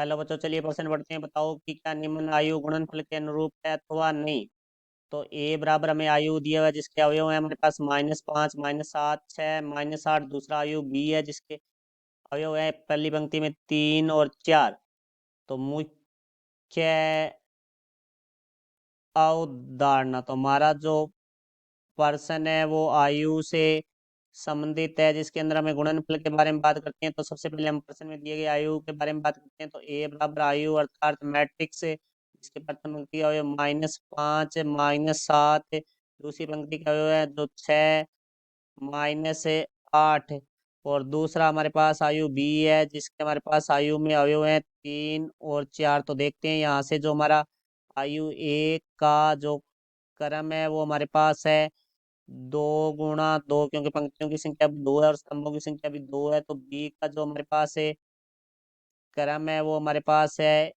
Hello बच्चों, चलिए प्रश्न पढ़ते हैं। बताओ कि क्या निम्न आयु गुणनफल के अनुरूप है अथवा नहीं। तो ए बराबर हमें आयु दिया हुआ है जिसके अवयव है हमारे पास -5, -7, 6, -8। दूसरा आयु बी है जिसके अवयव है पहली पंक्ति में 3 और 4। तो मुख्य अवधारणा, तो हमारा जो पर्सन है वो आयु से संबंधित है, जिसके अंदर हमें गुणनफल के बारे में बात करते हैं। तो सबसे पहले हम प्रश्न में दिए गए आयु के बारे में बात करते हैं। तो ए बराबर आयु अर्थात मैट्रिक्स इसके प्रथम पंक्ति का अवयव -5, -7। दूसरी पंक्ति का अवयव है जो 6, -8। और दूसरा हमारे पास आयु बी है जिसके हमारे पास आयु में अवयव है 3 और 4। तो देखते हैं यहाँ से जो हमारा आयु एक का जो क्रम है वो हमारे पास है 2 × 2, क्योंकि पंक्तियों की संख्या भी 2 है और स्तंभों की संख्या भी 2 है। तो बी का जो हमारे पास है क्रम है वो हमारे पास है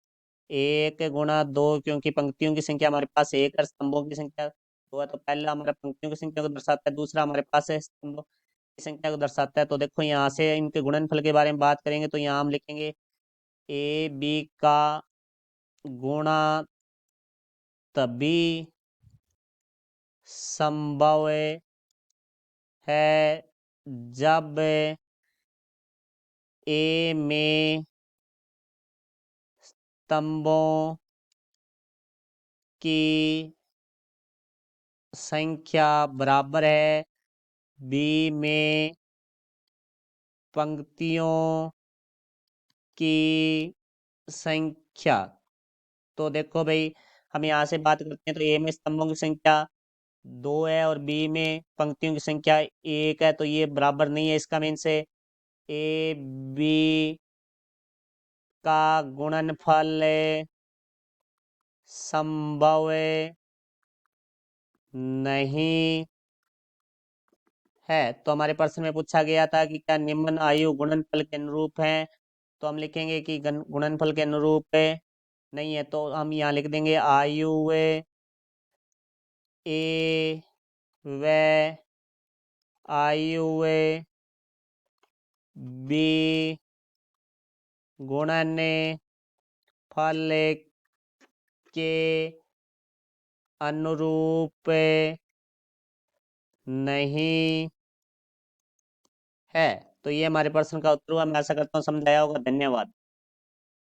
1 × 2, क्योंकि पंक्तियों की संख्या हमारे पास 1 और स्तंभों की संख्या 2 है। तो पहला हमारा पंक्तियों की संख्या को दर्शाता है, दूसरा हमारे पास है स्तंभों की संख्या को दर्शाता है। तो देखो यहाँ से इनके गुणनफल के बारे में बात करेंगे तो यहाँ हम लिखेंगे ए बी का गुणा तभी संभव है जब ए में स्तंभों की संख्या बराबर है बी में पंक्तियों की संख्या। तो देखो भाई, हम यहाँ से बात करते हैं तो ए में स्तंभों की संख्या 2 है और बी में पंक्तियों की संख्या 1 है। तो ये बराबर नहीं है, इसका मीन से ए बी का गुणनफल संभव नहीं है। तो हमारे प्रश्न में पूछा गया था कि क्या निम्न आयु गुणनफल के अनुरूप है। तो हम लिखेंगे कि गुणनफल के अनुरूप नहीं है। तो हम यहाँ लिख देंगे आयु ए व आयु बी गुणन फल के अनुरूप नहीं है। तो ये हमारे प्रश्न का उत्तर हुआ। मैं आशा करता हूँ समझ आया होगा। धन्यवाद।